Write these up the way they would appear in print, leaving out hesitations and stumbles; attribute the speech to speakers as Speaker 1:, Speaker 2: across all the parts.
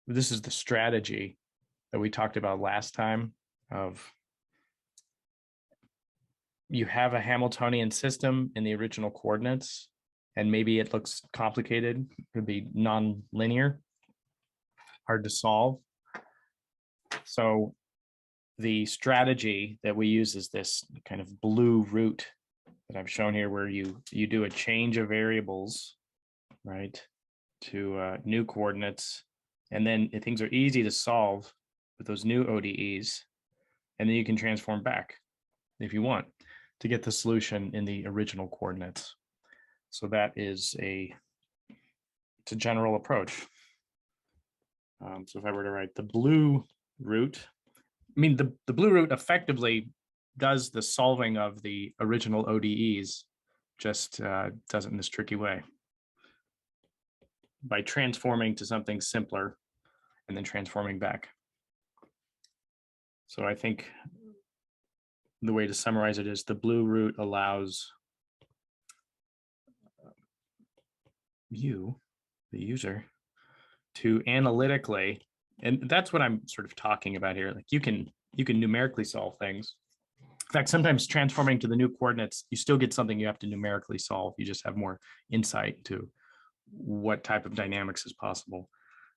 Speaker 1: this is the strategy that we talked about last time of you have a Hamiltonian system in the original coordinates, and maybe it looks complicated, it could be non-linear, hard to solve. So the strategy that we use is this kind of blue route that I've shown here, where you do a change of variables, right, to new coordinates, and then things are easy to solve with those new ODEs, and then you can transform back if you want to get the solution in the original coordinates. So that is it's a general approach. So if I were to write the blue route, I mean, the blue route effectively does the solving of the original ODEs, just does it in this tricky way by transforming to something simpler and then transforming back. So I think the way to summarize it is the blue route allows you, the user, to analytically, and that's what I'm sort of talking about here. Like you can numerically solve things. In fact, sometimes transforming to the new coordinates, you still get something you have to numerically solve. You just have more insight into what type of dynamics is possible.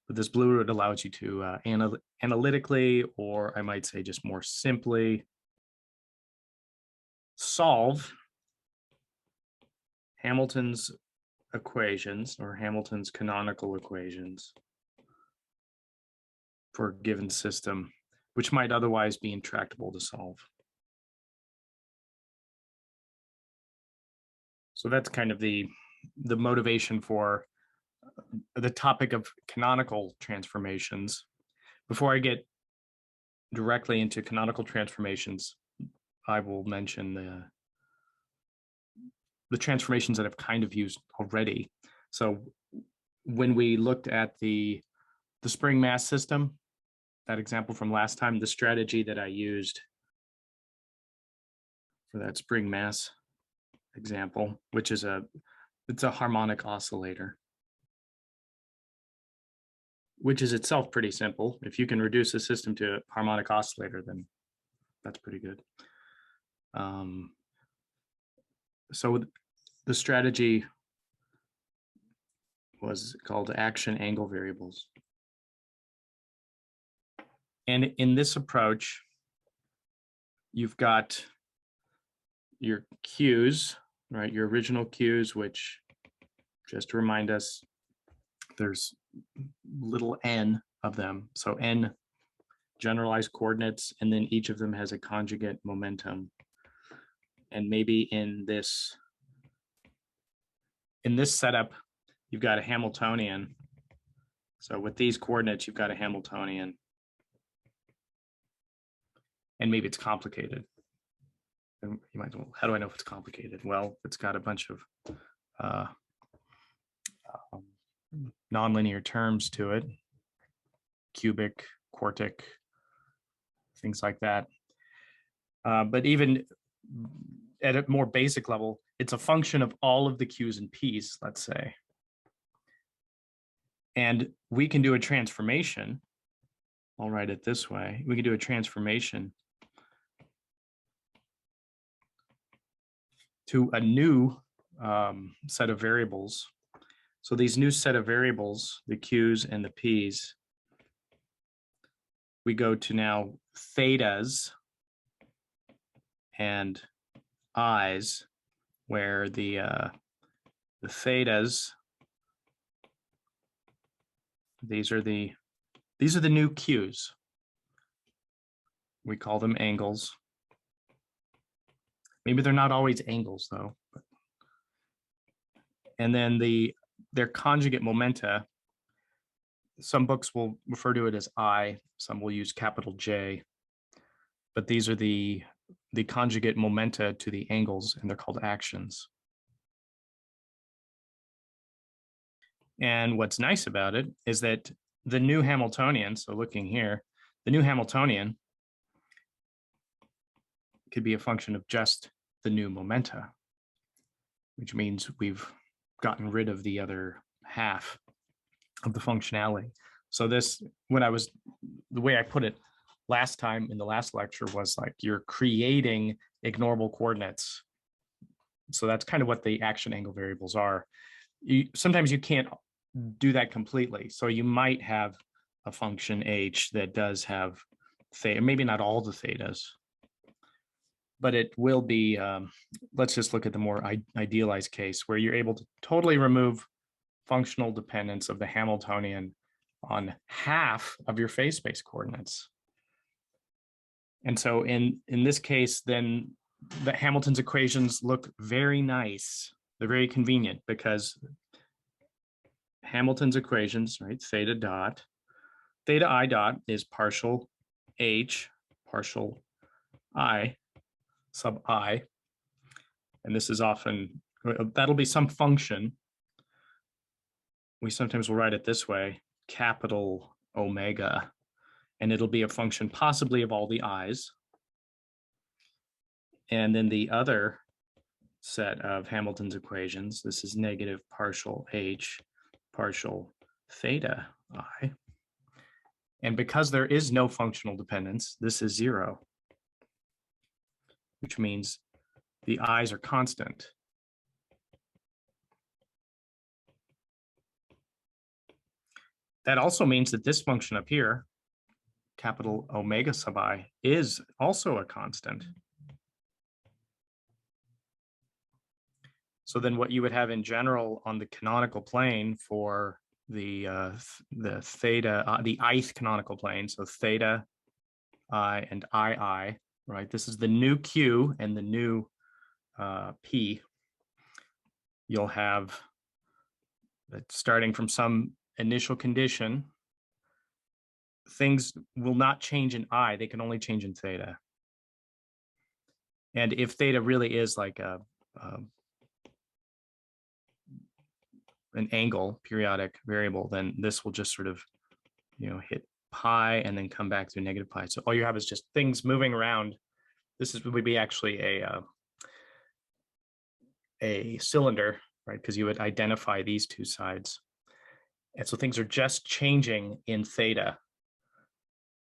Speaker 1: But this blue route allows you to analytically, or I might say just more simply, solve Hamilton's equations or Hamilton's canonical equations for a given system, which might otherwise be intractable to solve. So that's kind of the motivation for the topic of canonical transformations. Before I get directly into canonical transformations, I will mention the transformations that I've kind of used already. So when we looked at the spring mass system, that example from last time, the strategy that I used for that spring mass example, which is it's a harmonic oscillator, which is itself pretty simple. If you can reduce the system to a harmonic oscillator, then that's pretty good. So the strategy was called action angle variables. And in this approach, you've got your Qs, right? Your original Qs, which, just to remind us, there's little n of them. So n generalized coordinates, and then each of them has a conjugate momentum. And maybe in this setup, you've got a Hamiltonian. So with these coordinates, you've got a Hamiltonian. And maybe it's complicated. And you might, well, how do I know if it's complicated? Well, it's got a bunch of nonlinear terms to it, cubic, quartic, things like that. But even at a more basic level, it's a function of all of the Q's and P's, let's say. And we can do a transformation. I'll write it this way. We can do a transformation to a new set of variables. So these new set of variables, the Q's and the P's, we go to now thetas and i's, where the thetas, these are the new Q's. We call them angles. Maybe they're not always angles though. And then their conjugate momenta, some books will refer to it as I, some will use capital J, but these are the conjugate momenta to the angles, and they're called actions. And what's nice about it is that the new Hamiltonian, so looking here, the new Hamiltonian could be a function of just the new momenta, which means we've gotten rid of the other half of the functionality. So this, the way I put it last time in the last lecture was like you're creating ignorable coordinates. So that's kind of what the action angle variables are. Sometimes you can't do that completely. So you might have a function h that does have theta, maybe not all the thetas, but it will be, let's just look at the more idealized case where you're able to totally remove functional dependence of the Hamiltonian on half of your phase space coordinates. And so in this case, then the Hamilton's equations look very nice. They're very convenient because Hamilton's equations, right? Theta I dot is partial h, partial I, sub I. And this is often, that'll be some function. We sometimes will write it this way, capital omega, and it'll be a function possibly of all the i's. And then the other set of Hamilton's equations, this is negative partial h, partial theta I. And because there is no functional dependence, this is 0, which means the i's are constant. That also means that this function up here, capital omega sub I, is also a constant. So then what you would have in general on the canonical plane for the theta, the ith canonical plane, so theta I and II, right? This is the new Q and the new P. You'll have that starting from some initial condition, things will not change in I, they can only change in theta. And if theta really is like an angle periodic variable, then this will just sort of, hit pi and then come back to negative pi. So all you have is just things moving around. This would be actually a cylinder, right? Because you would identify these two sides. And so things are just changing in theta,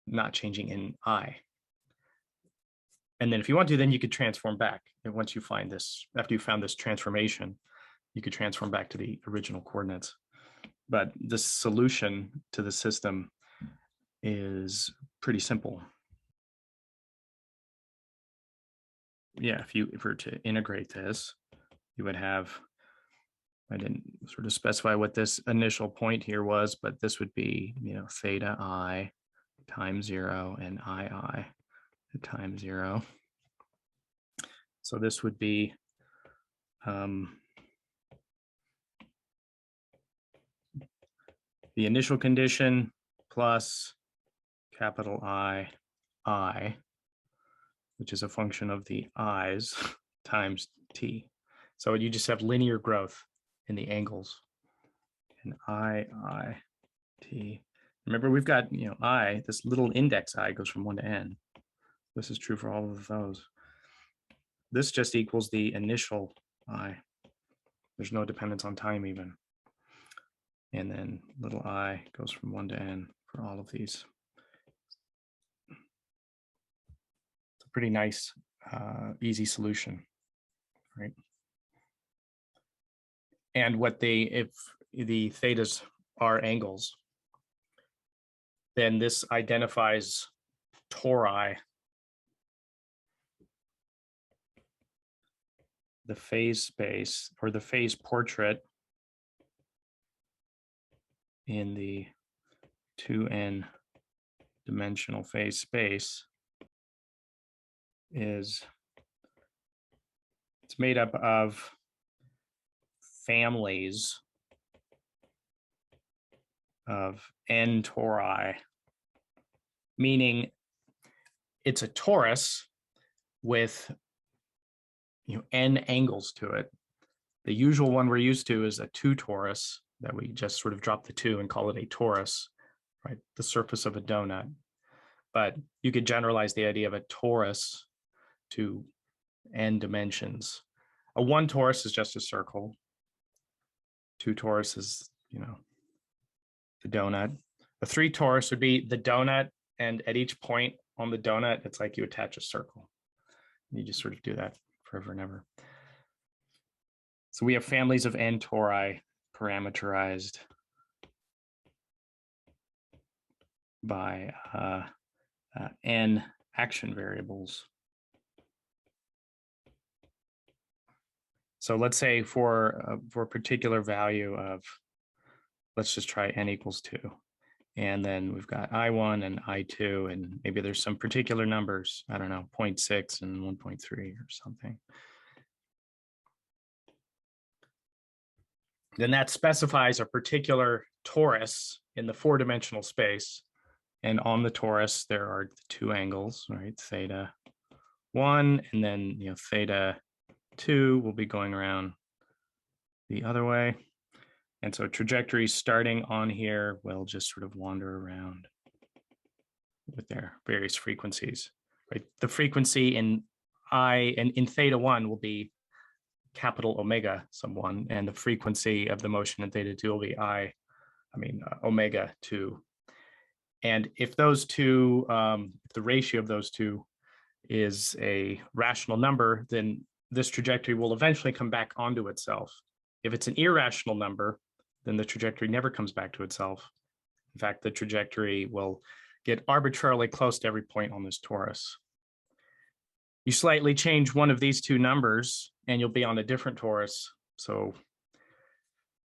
Speaker 1: not changing in I. And then if you want to, then you could transform back. And once you find this, after you found this transformation, you could transform back to the original coordinates. But the solution to the system is pretty simple. Yeah, if you were to integrate this, you would have, I didn't sort of specify what this initial point here was, but this would be, theta I times 0 and II times 0. So this would be the initial condition plus capital I, which is a function of the i's times t. So you just have linear growth in the angles. And I, t. Remember, we've got, I, this little index I goes from 1 to n. This is true for all of those. This just equals the initial I. There's no dependence on time even. And then little I goes from 1 to n for all of these. It's a pretty nice, easy solution, right? And if the thetas are angles, then this identifies Tori, the phase space or the phase portrait in the 2n dimensional phase space it's made up of families of n tori, meaning it's a torus with n angles to it. The usual one we're used to is a 2 torus that we just sort of drop the 2 and call it a torus, right? The surface of a donut. But you could generalize the idea of a torus to n dimensions. A 1 torus is just a circle. 2 torus is, the donut. A 3 torus would be the donut, and at each point on the donut, it's like you attach a circle. You just sort of do that forever and ever. So we have families of n tori parameterized by n action variables. So let's say for a particular value of, let's just try n equals 2. And then we've got I1 and I2, and maybe there's some particular numbers, I don't know, 0.6 and 1.3 or something. Then that specifies a particular torus in the 4-dimensional space. And on the torus, there are the 2 angles, right? Theta 1, and then theta 2 will be going around the other way. And so trajectories starting on here will just sort of wander around with their various frequencies, right? The frequency in in theta 1 will be capital omega sub 1, and the frequency of the motion in theta 2 will be omega 2. And if those two, the ratio of those two is a rational number, then this trajectory will eventually come back onto itself. If it's an irrational number, then the trajectory never comes back to itself. In fact, the trajectory will get arbitrarily close to every point on this torus. You slightly change one of these 2 numbers and you'll be on a different torus. So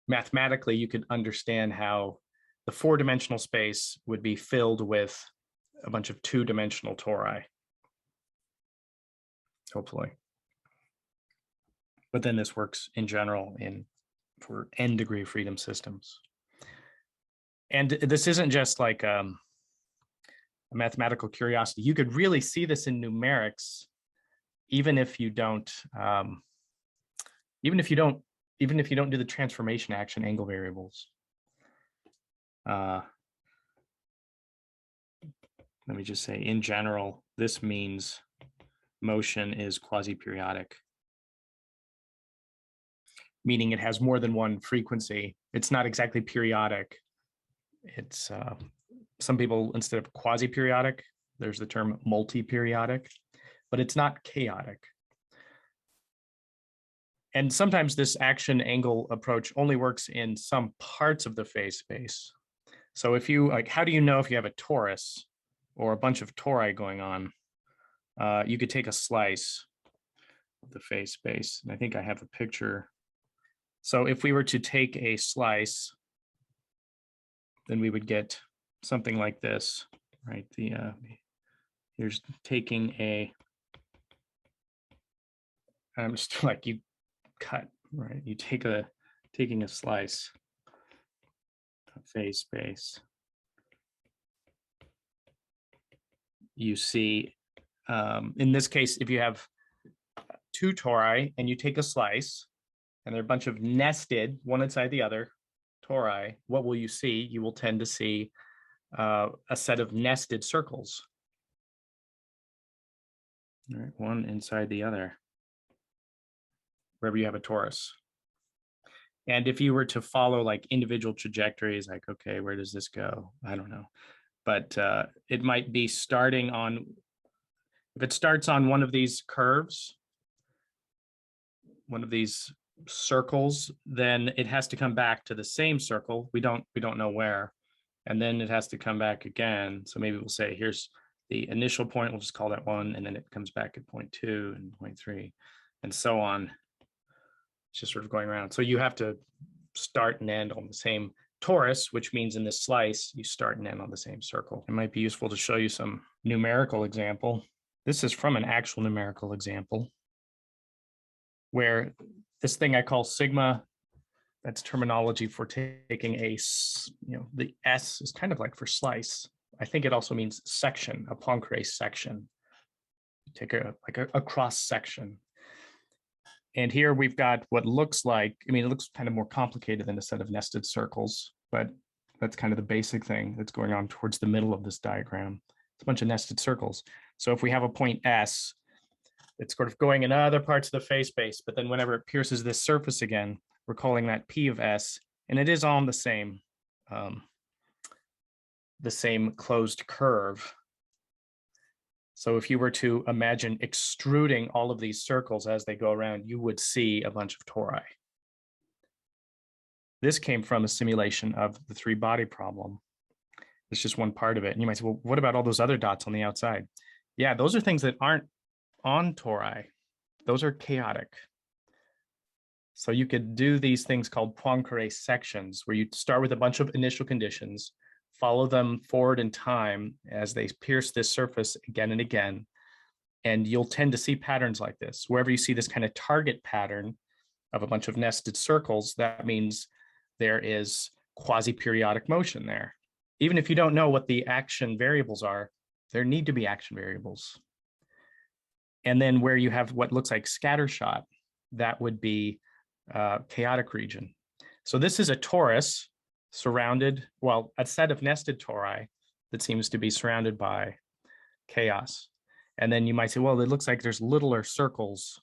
Speaker 1: mathematically, you could understand how the 4-dimensional space would be filled with a bunch of 2-dimensional tori, hopefully. But then this works in general for n degree of freedom systems. And this isn't just like a mathematical curiosity. You could really see this in numerics, even if you don't do the transformation action angle variables. Let me just say, in general, this means motion is quasi-periodic, meaning it has more than one frequency. It's not exactly periodic. It's some people, instead of quasi-periodic, there's the term multi-periodic, but it's not chaotic. And sometimes this action angle approach only works in some parts of the phase space. So if you, how do you know if you have a torus or a bunch of tori going on? You could take a slice of the phase space. And I think I have a picture. So if we were to take a slice, then we would get something like this, right? Here's taking I'm just like, you cut, right? You taking a slice of phase space. You see, in this case, if you have 2 tori and you take a slice, and they're a bunch of nested, one inside the other, tori, what will you see? You will tend to see a set of nested circles. All right, one inside the other, wherever you have a torus. And if you were to follow like individual trajectories, like, okay, where does this go? I don't know. But it might be starting on, if it starts on one of these curves, one of these circles, then it has to come back to the same circle. We don't know where, and then it has to come back again. So maybe we'll say here's the initial point, we'll just call that 1, and then it comes back at point 2 and point 3 and so on. It's just sort of going around. So you have to start and end on the same torus, which means in this slice you start and end on the same circle. It might be useful to show you some numerical example. This is from an actual numerical example where this thing I call sigma, that's terminology for taking the S is kind of like for slice. I think it also means section, a Poincaré section. Take a cross section. And here we've got what looks like, it looks kind of more complicated than a set of nested circles, but that's kind of the basic thing that's going on towards the middle of this diagram. It's a bunch of nested circles. So if we have a point S, it's sort of going in other parts of the phase space, but then whenever it pierces this surface again, we're calling that P of S, and it is all in the same the same closed curve. So if you were to imagine extruding all of these circles as they go around, you would see a bunch of tori. This came from a simulation of the three-body problem. It's just one part of it. And you might say, well, what about all those other dots on the outside? Yeah, those are things that aren't on tori. Those are chaotic. So you could do these things called Poincaré sections, where you start with a bunch of initial conditions, follow them forward in time as they pierce this surface again and again. And you'll tend to see patterns like this. Wherever you see this kind of target pattern of a bunch of nested circles, that means there is quasi-periodic motion there. Even if you don't know what the action variables are, there need to be action variables. And then where you have what looks like scattershot, that would be chaotic region. So this is a torus surrounded, well, a set of nested tori that seems to be surrounded by chaos. And then you might say, well, it looks like there's littler circles.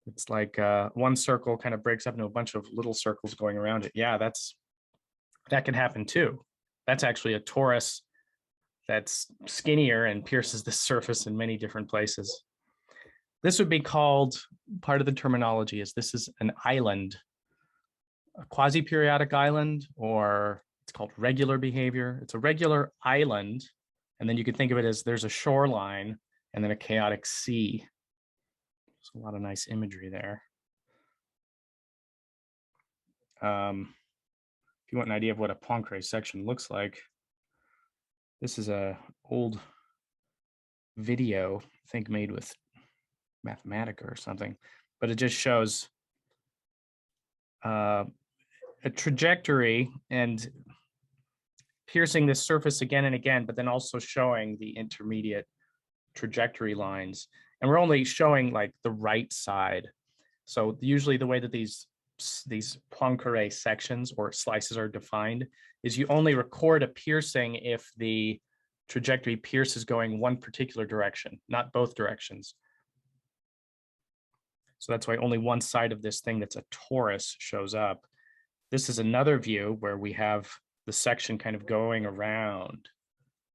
Speaker 1: It's like one circle kind of breaks up into a bunch of little circles going around it. Yeah, that can happen too. That's actually a torus that's skinnier and pierces the surface in many different places. This would be called, part of the terminology is this is an island, a quasi-periodic island, or it's called regular behavior. It's a regular island. And then you could think of it as there's a shoreline and then a chaotic sea. There's a lot of nice imagery there. If you want an idea of what a Poincaré section looks like, this is a old video, I think made with Mathematica or something, but it just shows a trajectory and piercing this surface again and again, but then also showing the intermediate trajectory lines. And we're only showing like the right side. So usually the way that these Poincaré sections or slices are defined is you only record a piercing if the trajectory pierces going one particular direction, not both directions. So that's why only one side of this thing that's a torus shows up. This is another view where we have the section kind of going around,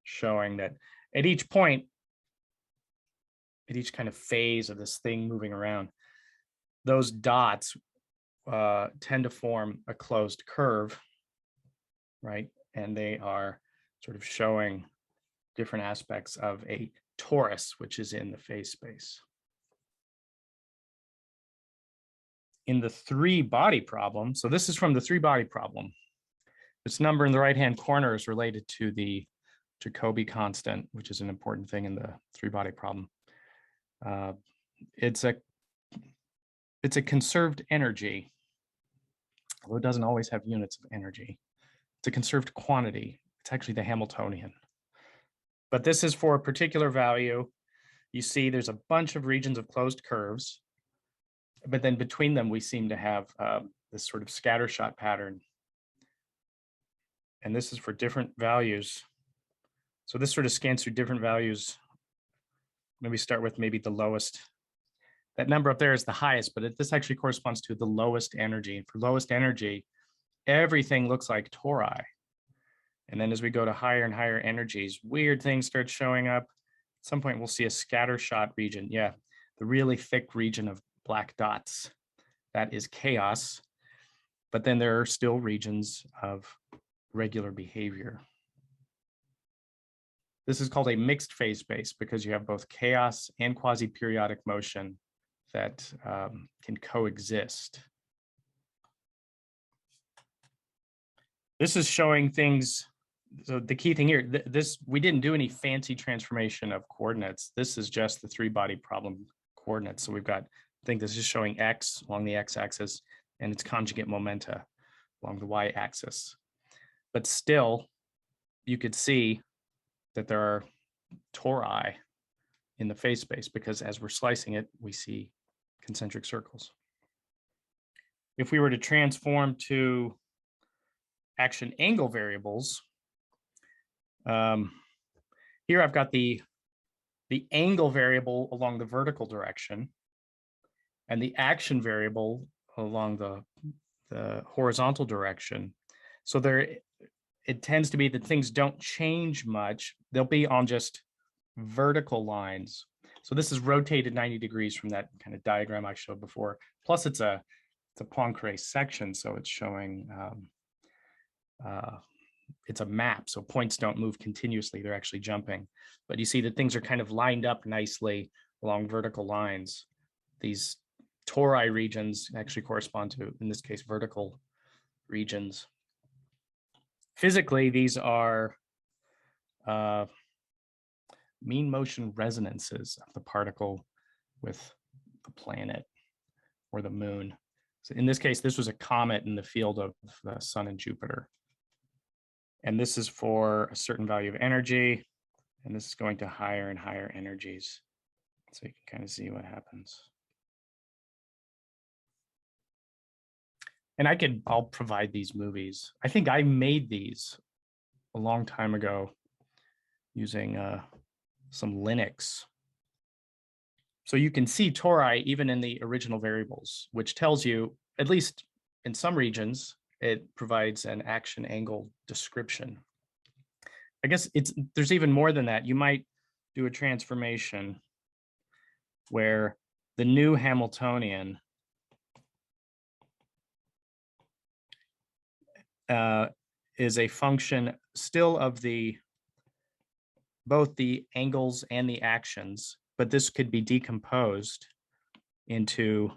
Speaker 1: showing that at each point, at each kind of phase of this thing moving around, those dots tend to form a closed curve, right? And they are sort of showing different aspects of a torus, which is in the phase space. In the three-body problem, so this is from the three-body problem. This number in the right-hand corner is related to the Jacobi constant, which is an important thing in the three-body problem. It's a conserved energy, although it doesn't always have units of energy. It's a conserved quantity. It's actually the Hamiltonian. But this is for a particular value. You see there's a bunch of regions of closed curves, but then between them, we seem to have this sort of scattershot pattern. And this is for different values. So this sort of scans through different values. Maybe start with maybe the lowest. That number up there is the highest, but this actually corresponds to the lowest energy. For lowest energy, everything looks like tori. And then as we go to higher and higher energies, weird things start showing up. At some point, we'll see a scattershot region. Yeah, the really thick region of black dots. That is chaos. But then there are still regions of regular behavior. This is called a mixed phase space because you have both chaos and quasi-periodic motion that can coexist. This is showing things. So the key thing here, we didn't do any fancy transformation of coordinates. This is just the three-body problem coordinates. So we've got, I think this is showing x along the x-axis and its conjugate momenta along the y-axis. But still, you could see that there are tori in the phase space because as we're slicing it, we see concentric circles. If we were to transform to action angle variables, here I've got the angle variable along the vertical direction and the action variable along the horizontal direction. So there, it tends to be that things don't change much. They'll be on just vertical lines. So this is rotated 90 degrees from that kind of diagram I showed before. Plus it's a Poincaré section, so it's showing, it's a map, so points don't move continuously, they're actually jumping. But you see that things are kind of lined up nicely along vertical lines. These tori regions actually correspond to, in this case, vertical regions. Physically, these are mean motion resonances of the particle with the planet or the moon. So in this case, this was a comet in the field of the sun and Jupiter. And this is for a certain value of energy. And this is going to higher and higher energies. So you can kind of see what happens. And I'll provide these movies. I think I made these a long time ago using some Linux. So you can see tori even in the original variables, which tells you, at least in some regions, it provides an action angle description. I guess there's even more than that. You might do a transformation where the new Hamiltonian is a function still of both the angles and the actions, but this could be decomposed into,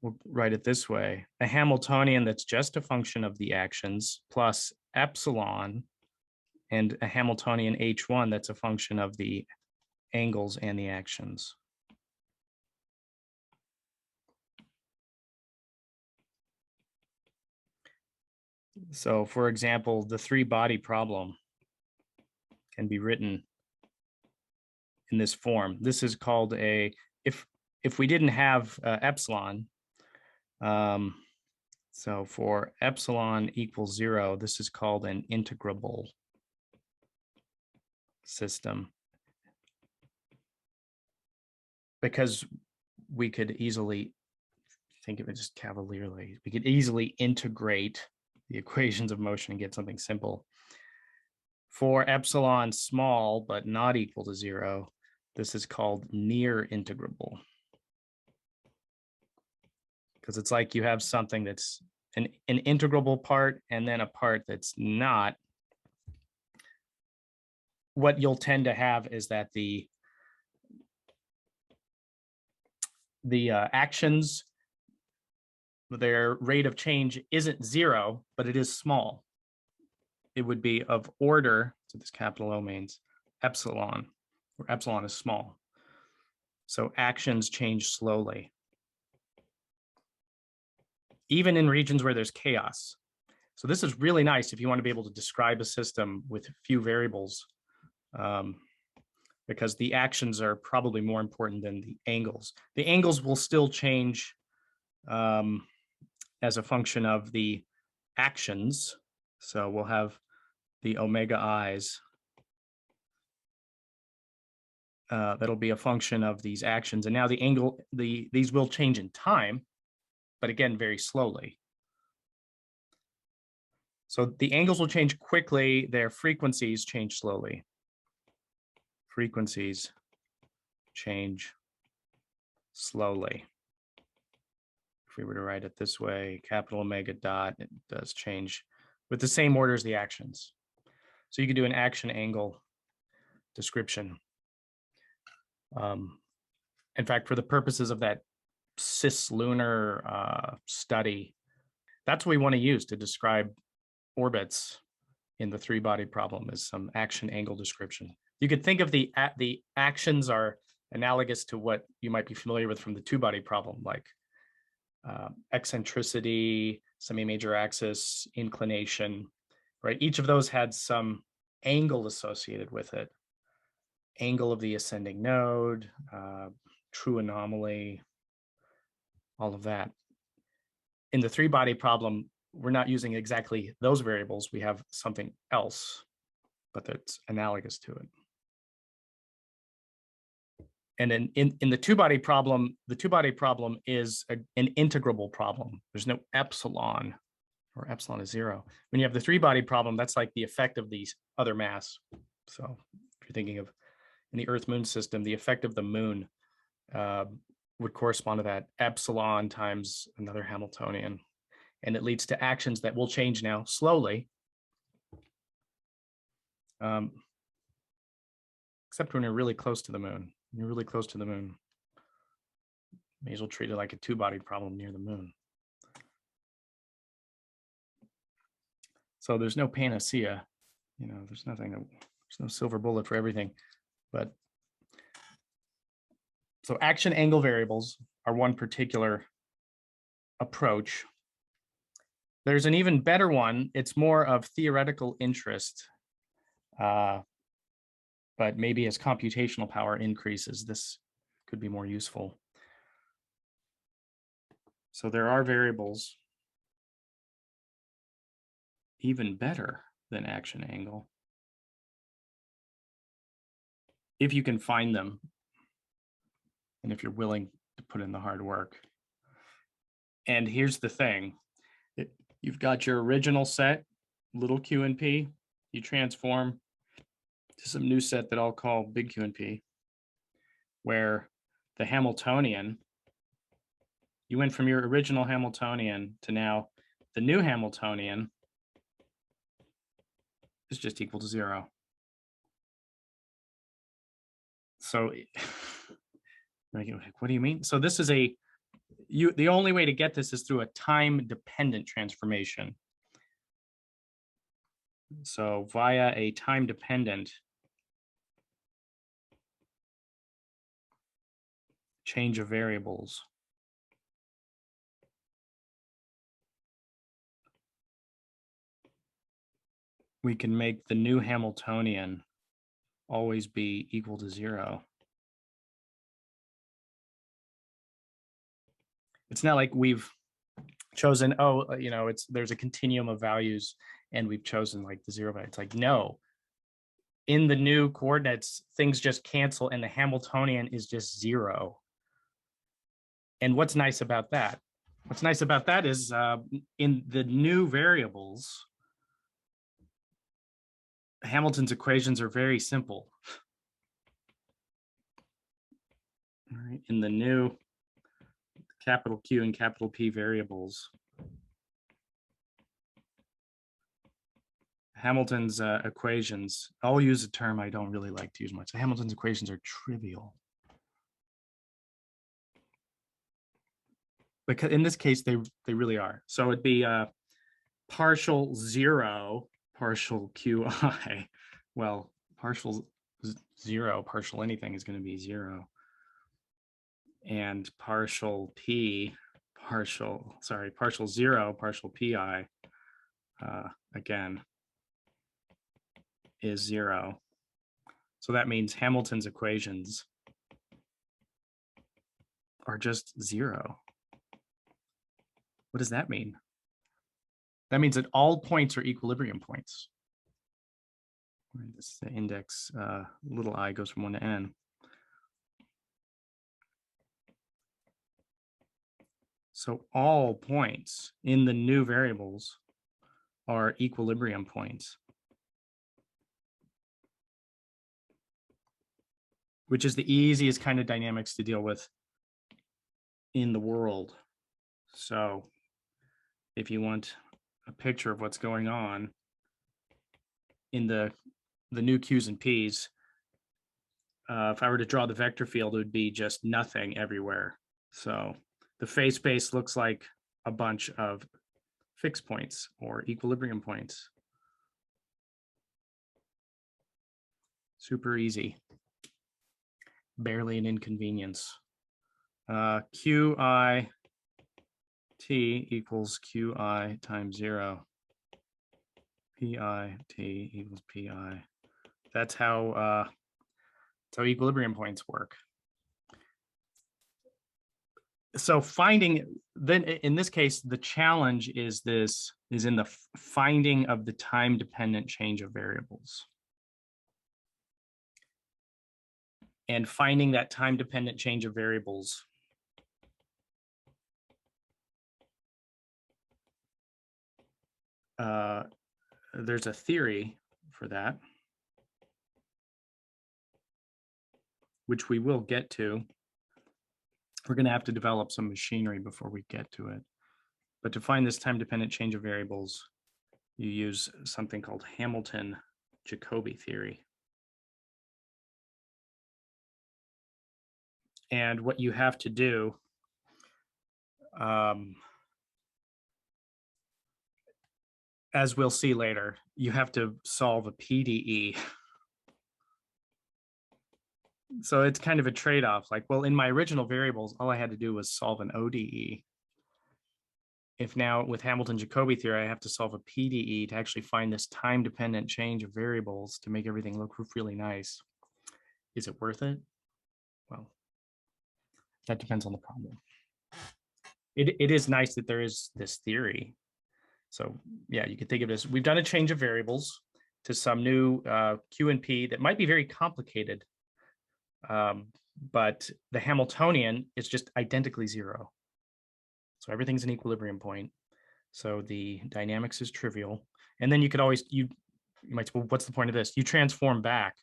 Speaker 1: we'll write it this way, a Hamiltonian that's just a function of the actions plus epsilon, and a Hamiltonian H1 that's a function of the angles and the actions. So for example, the three-body problem can be written in this form. This is called a, if we didn't have epsilon, so for epsilon equals 0, this is called an integrable system, because we could easily think of it just cavalierly. We could easily integrate the equations of motion and get something simple. For epsilon small but not equal to 0, this is called near integrable, because it's like you have something that's an integrable part and then a part that's not. What you'll tend to have is that the actions, their rate of change isn't 0, but it is small. It would be of order, so this capital O means epsilon, where epsilon is small. So actions change slowly, even in regions where there's chaos. So this is really nice if you want to be able to describe a system with few variables, because the actions are probably more important than the angles. The angles will still change as a function of the actions. So we'll have the omega i's. That'll be a function of these actions. And now the angle, these will change in time, but again, very slowly. So the angles will change quickly, their frequencies change slowly. Frequencies change slowly. If we were to write it this way, capital omega dot, it does change with the same order as the actions. So you could do an action angle description. In fact, for the purposes of that cislunar study, that's what we want to use to describe orbits in the three-body problem, is some action angle description. You could think of the actions are analogous to what you might be familiar with from the two-body problem, like eccentricity, semi-major axis, inclination, right? Each of those had some angle associated with it. Angle of the ascending node, true anomaly, all of that. In the three-body problem, we're not using exactly those variables. We have something else, but that's analogous to it. And in the two-body problem, the two-body problem is an integrable problem. There's no epsilon, or epsilon is 0. When you have the three-body problem, that's like the effect of the other mass. So if you're thinking of in the Earth-Moon system, the effect of the moon would correspond to that epsilon times another Hamiltonian. And it leads to actions that will change now slowly. Except when you're really close to the moon. You're really close to the moon. May as well treat it like a two-body problem near the moon. So there's no panacea, you know, there's no silver bullet for everything. But so action angle variables are one particular approach. There's an even better one. It's more of theoretical interest, but maybe as computational power increases, this could be more useful. So there are variables even better than action angle, if you can find them and if you're willing to put in the hard work. And here's the thing. You've got your original set, little q and p. You transform to some new set that I'll call big Q and P, where the Hamiltonian, you went from your original Hamiltonian to now the new Hamiltonian is just equal to 0. So what do you mean? So this is the only way to get this is through a time-dependent transformation. So via a time-dependent change of variables. We can make the new Hamiltonian always be equal to 0. It's not like we've chosen, you know, there's a continuum of values and we've chosen like the 0 value. It's like, no, in the new coordinates, things just cancel and the Hamiltonian is just 0. And what's nice about that? What's nice about that is in the new variables, Hamilton's equations are very simple. All right, in the new capital Q and capital P variables, Hamilton's equations, I'll use a term I don't really like to use much. Hamilton's equations are trivial. Because in this case, they really are. So it'd be partial 0, partial QI. Well, partial 0, partial anything is going to be 0. And partial 0, partial PI, again, is 0. So that means Hamilton's equations are just 0. What does that mean? That means that all points are equilibrium points. This is the index, little I goes from 1 to n. So all points in the new variables are equilibrium points, which is the easiest kind of dynamics to deal with in the world. So if you want a picture of what's going on in the new Q's and P's, if I were to draw the vector field, it would be just nothing everywhere. So the phase space looks like a bunch of fixed points or equilibrium points. Super easy. Barely an inconvenience. QI T equals QI times 0. PI T equals PI. That's how equilibrium points work. So finding, then in this case, the challenge is in the finding of the time-dependent change of variables. And finding that time-dependent change of variables there's a theory for that, which we will get to. We're going to have to develop some machinery before we get to it. But to find this time-dependent change of variables, you use something called Hamilton-Jacobi theory. And what you have to do, as we'll see later, you have to solve a PDE. So it's kind of a trade-off. Like, well, in my original variables, all I had to do was solve an ODE. If now with Hamilton-Jacobi theory, I have to solve a PDE to actually find this time-dependent change of variables to make everything look really nice. Is it worth it? Well, that depends on the problem. It is nice that there is this theory. So yeah, you could think of it as we've done a change of variables to some new Q and P that might be very complicated. But the Hamiltonian is just identically zero. So everything's an equilibrium point. So the dynamics is trivial. And then you could always, you might say, well, what's the point of this? You transform back.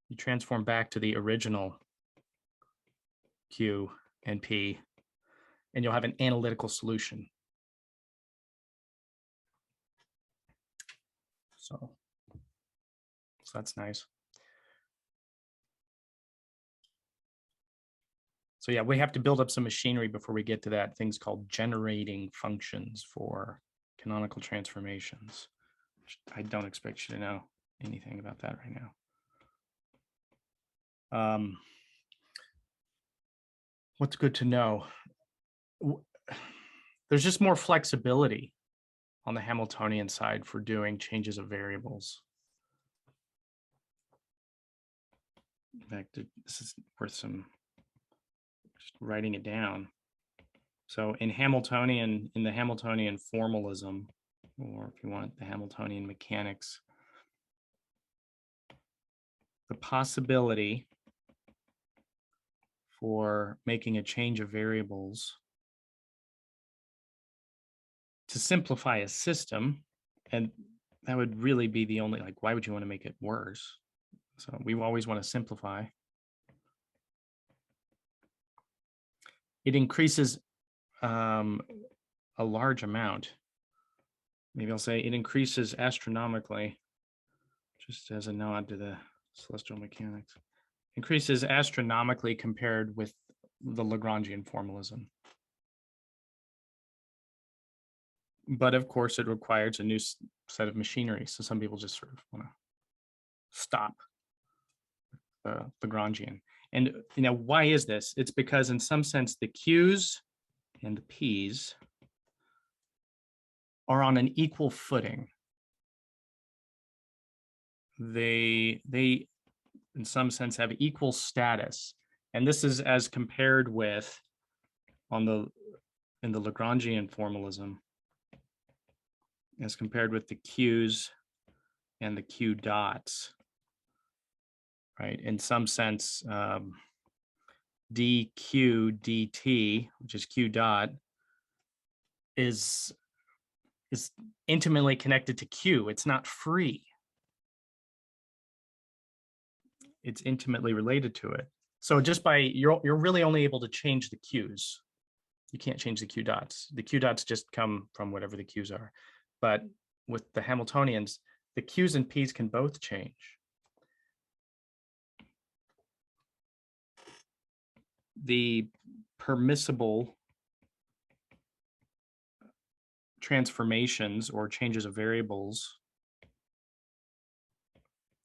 Speaker 1: You transform back to the original Q and P, and you'll have an analytical solution. So that's nice. So yeah, we have to build up some machinery before we get to that. Things called generating functions for canonical transformations. I don't expect you to know anything about that right now. What's good to know? There's just more flexibility on the Hamiltonian side for doing changes of variables. In fact, this is worth some just writing it down. So in Hamiltonian, in the Hamiltonian formalism, or if you want the Hamiltonian mechanics, the possibility for making a change of variables to simplify a system, and that would really be the only, like, why would you want to make it worse? So we always want to simplify. It increases a large amount. Maybe I'll say it increases astronomically, just as a nod to the celestial mechanics. Increases astronomically compared with the Lagrangian formalism. But of course, it requires a new set of machinery. So some people just sort of want to stop the Lagrangian. And you know, why is this? It's because in some sense, the Q's and the P's are on an equal footing. They in some sense have equal status. And this is as compared with in the Lagrangian formalism, as compared with the Q's and the Q dots, right? In some sense, dq dt, which is Q dot, is intimately connected to Q. It's not free. It's intimately related to it. So just by, you're really only able to change the Q's. You can't change the Q dots. The Q dots just come from whatever the Q's are. But with the Hamiltonians, the Q's and P's can both change. The permissible transformations or changes of variables,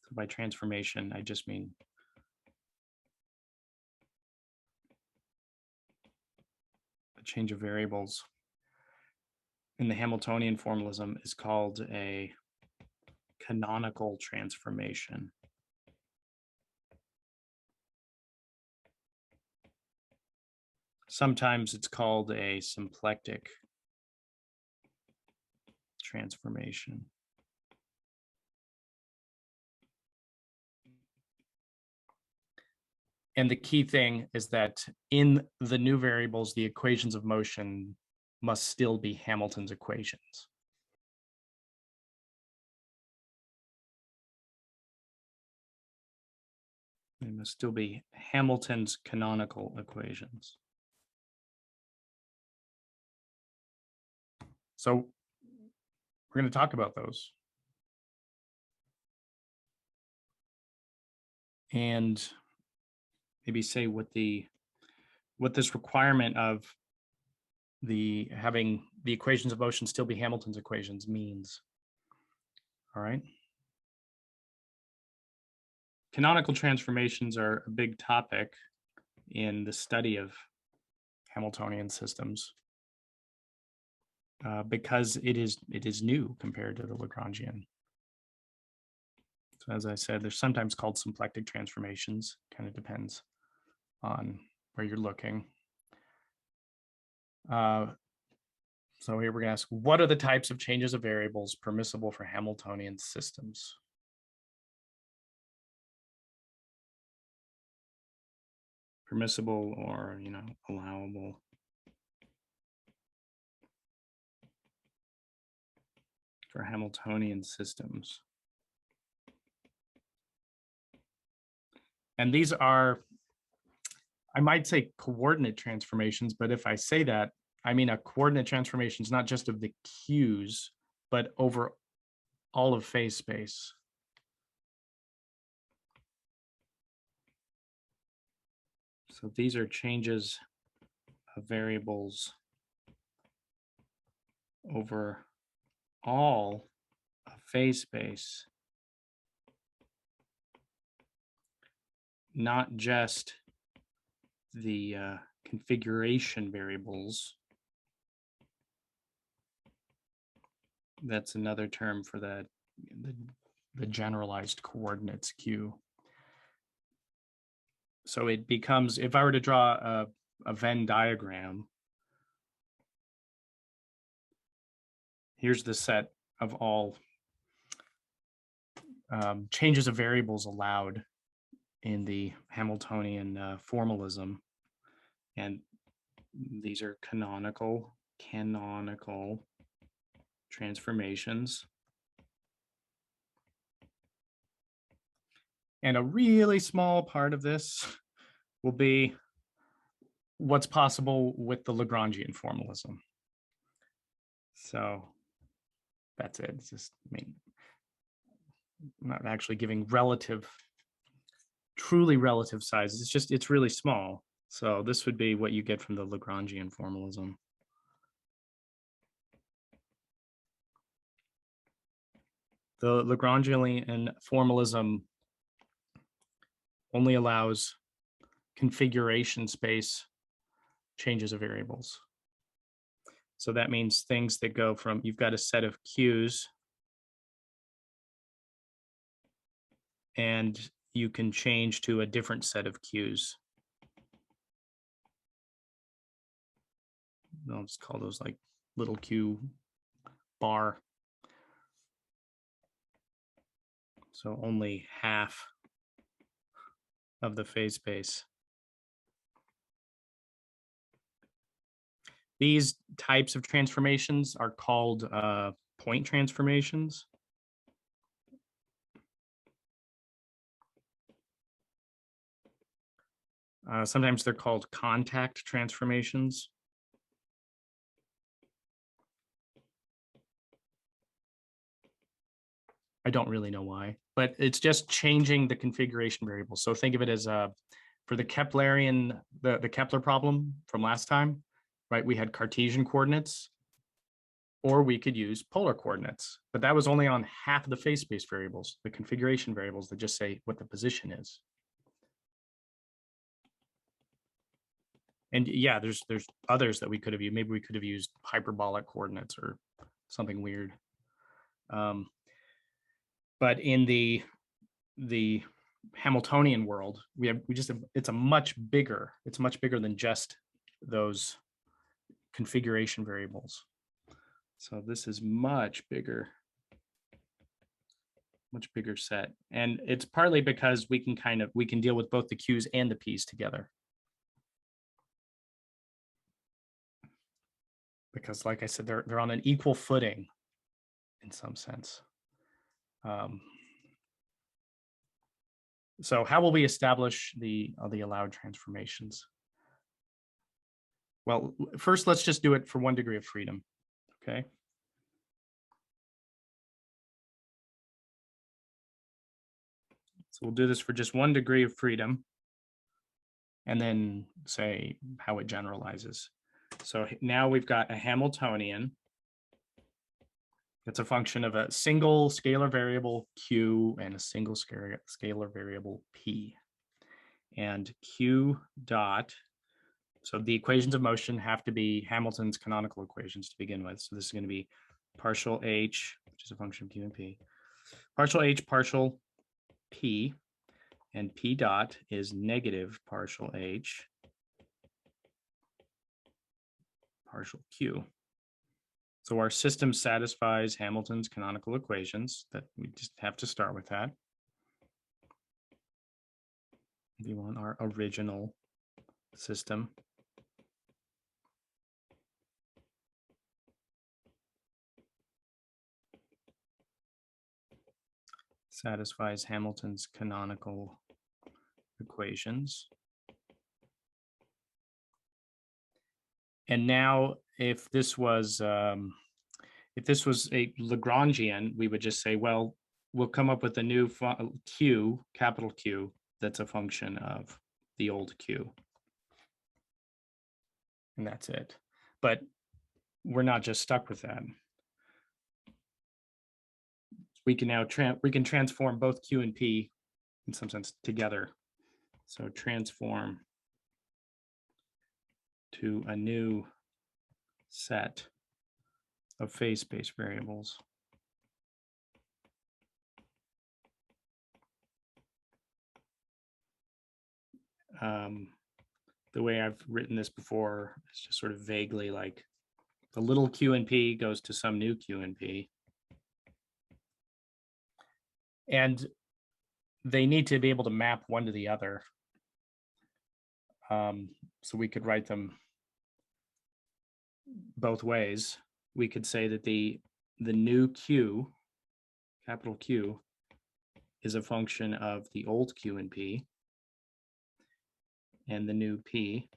Speaker 1: so by transformation, I just mean a change of variables in the Hamiltonian formalism is called a canonical transformation. Sometimes it's called a symplectic transformation. And the key thing is that in the new variables, the equations of motion must still be Hamilton's equations. They must still be Hamilton's canonical equations. So we're going to talk about those. And maybe say what this requirement of having the equations of motion still be Hamilton's equations means. All right. Canonical transformations are a big topic in the study of Hamiltonian systems because it is new compared to the Lagrangian. So as I said, they're sometimes called symplectic transformations. Kind of depends on where you're looking. So here we're going to ask, what are the types of changes of variables permissible for Hamiltonian systems? Permissible or, allowable. For Hamiltonian systems. And these are, I might say coordinate transformations, but if I say that, I mean a coordinate transformation is not just of the Q's, but over all of phase space. So these are changes of variables over all of phase space, not just the configuration variables. That's another term for the generalized coordinates Q. So it becomes, if I were to draw a Venn diagram, here's the set of all changes of variables allowed in the Hamiltonian formalism. And these are canonical transformations. And a really small part of this will be what's possible with the Lagrangian formalism. So that's it. It's just, I'm not actually giving truly relative sizes. It's really small. So this would be what you get from the Lagrangian formalism. The Lagrangian formalism only allows configuration space changes of variables. So that means things that go from, you've got a set of Q's and you can change to a different set of Q's. I'll just call those like little Q bar. So only half of the phase space. These types of transformations are called point transformations. Sometimes they're called contact transformations. I don't really know why, but it's just changing the configuration variable. So think of it as for the Keplerian, the Kepler problem from last time, right? We had Cartesian coordinates, or we could use polar coordinates, but that was only on half of the phase space variables, the configuration variables that just say what the position is. And yeah, there's others that we could have used. Maybe we could have used hyperbolic coordinates or something weird. But in the Hamiltonian world, it's much bigger than just those configuration variables. So this is much bigger set. And it's partly because we can deal with both the Q's and the P's together. The because like I said, they're on an equal footing in some sense. So how will we establish the allowed transformations? Well, first, let's just do it for 1 degree of freedom, okay? So we'll do this for just 1 degree of freedom and then say how it generalizes. So now we've got a Hamiltonian. It's a function of a single scalar variable Q and a single scalar variable P. And Q dot, so the equations of motion have to be Hamilton's canonical equations to begin with. So this is going to be partial H, which is a function of Q and P, partial H, partial P, and P dot is negative partial H, partial Q. So our system satisfies Hamilton's canonical equations. That we just have to start with that. We want our original system. Satisfies Hamilton's canonical equations. And now if this was a Lagrangian, we would just say, well, we'll come up with a new Q, capital Q, that's a function of the old Q. And that's it. But we're not just stuck with that. We can now transform both Q and P in some sense together. So transform to a new set of phase space variables. The way I've written this before is just sort of vaguely like the little Q and P goes to some new Q and P. And they need to be able to map one to the other. So we could write them both ways. We could say that the new Q, capital Q, is a function of the old Q and P, and the new P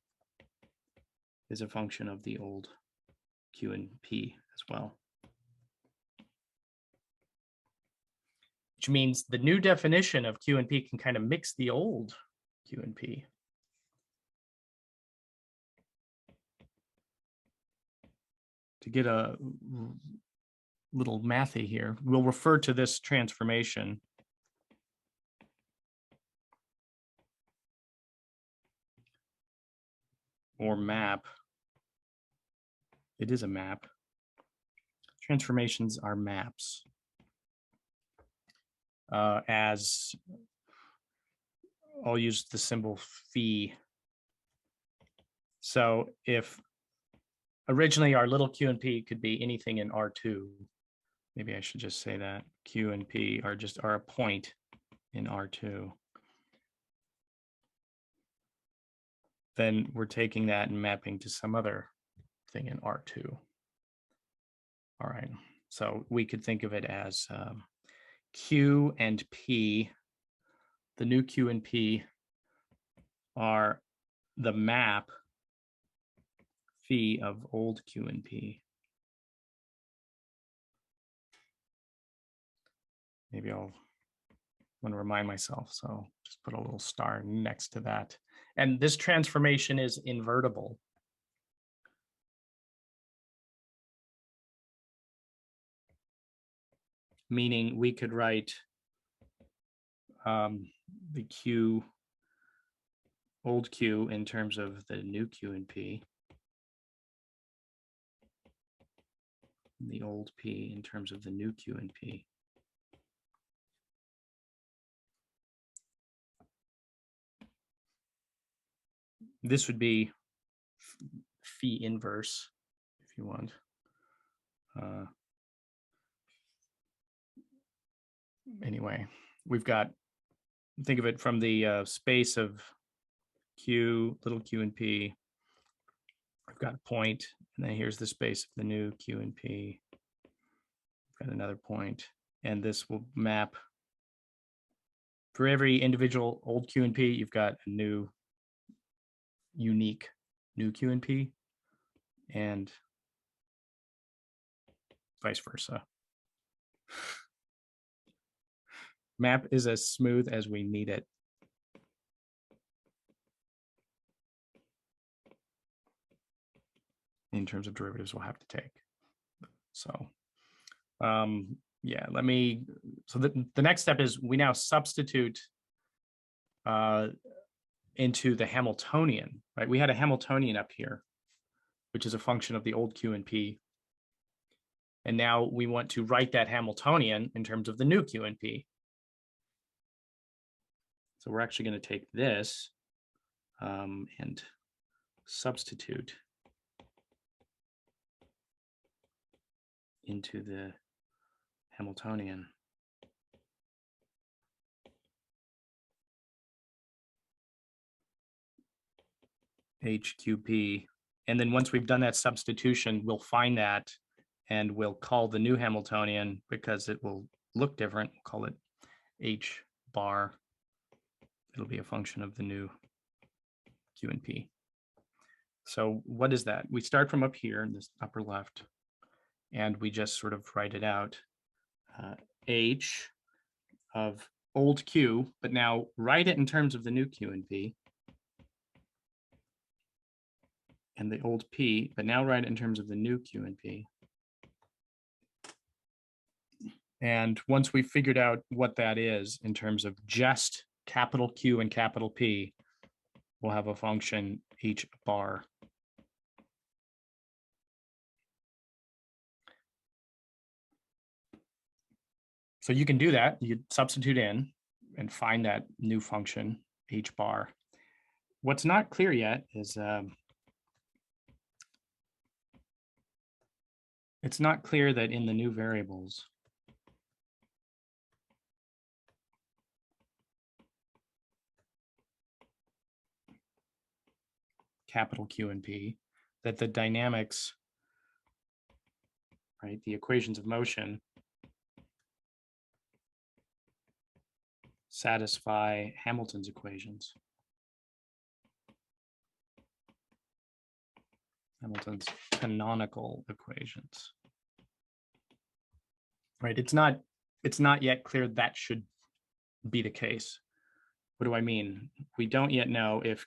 Speaker 1: is a function of the old Q and P as well. Which means the new definition of Q and P can kind of mix the old Q and P. To get a little mathy here, we'll refer to this transformation or map. It is a map. Transformations are maps. As I'll use the symbol phi. So if originally our little Q and P could be anything in R2, maybe I should just say that Q and P are a point in R2. Then we're taking that and mapping to some other thing in R2. All right, so we could think of it as Q and P. The new Q and P are the map phi of old Q and P. Maybe I'll want to remind myself, so just put a little star next to that. And this transformation is invertible. Meaning we could write the Q, old Q, in terms of the new Q and P. The old P in terms of the new Q and P. This would be phi inverse, if you want. Anyway, we've got, think of it from the space of Q, little Q and P. I've got a point, And then here's the space of the new Q and P. Got another point, and this will map for every individual old Q and P. You've got a new unique new Q and P, and vice versa. Map is as smooth as we need it. In terms of derivatives we'll have to take. So yeah, so the next step is we now substitute into the Hamiltonian, right? We had a Hamiltonian up here, which is a function of the old Q and P. And now we want to write that Hamiltonian in terms of the new Q and P. So we're actually going to take this and substitute into the Hamiltonian. HQP. And then once we've done that substitution, we'll find that and we'll call the new Hamiltonian, because it will look different. We'll call it H bar. It'll be a function of the new Q and P. So what is that? We start from up here in this upper left, and we just sort of write it out. H of old Q, but now write it in terms of the new Q and P. And the old P, but now write it in terms of the new Q and P. And once we've figured out what that is in terms of just capital Q and capital P, we'll have a function H bar. So you can do that. You substitute in and find that new function H bar. What's not clear yet is it's not clear that in the new variables, capital Q and P, that the dynamics, right, the equations of motion satisfy Hamilton's equations. Hamilton's canonical equations. Right, it's not yet clear that should be the case. What do I mean? We don't yet know if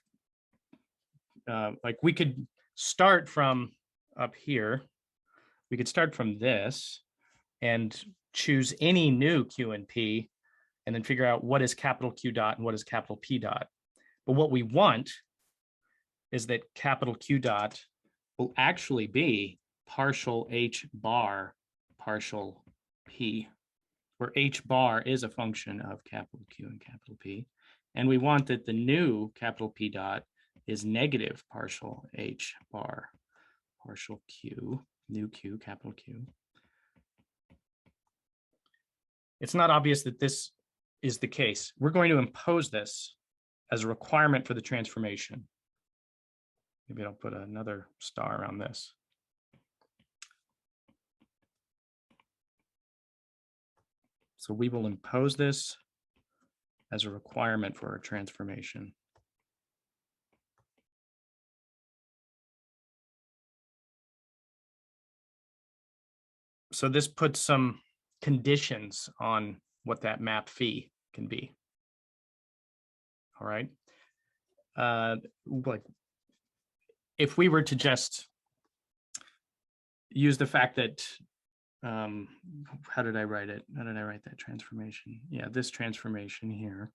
Speaker 1: like we could start from up here. We could start from this and choose any new Q and P and then figure out what is capital Q dot and what is capital P dot. But what we want is that capital Q dot will actually be partial H bar partial P, where H bar is a function of capital Q and capital P. And we want that the new capital P dot is negative partial H bar partial Q, new Q, capital Q. It's not obvious that this is the case. We're going to impose this as a requirement for the transformation. Maybe I'll put another star around this. So we will impose this as a requirement for our transformation. So this puts some conditions on what that map phi can be. All right. Like if we were to just use the fact that, how did I write it? How did I write that transformation? Yeah, this transformation here.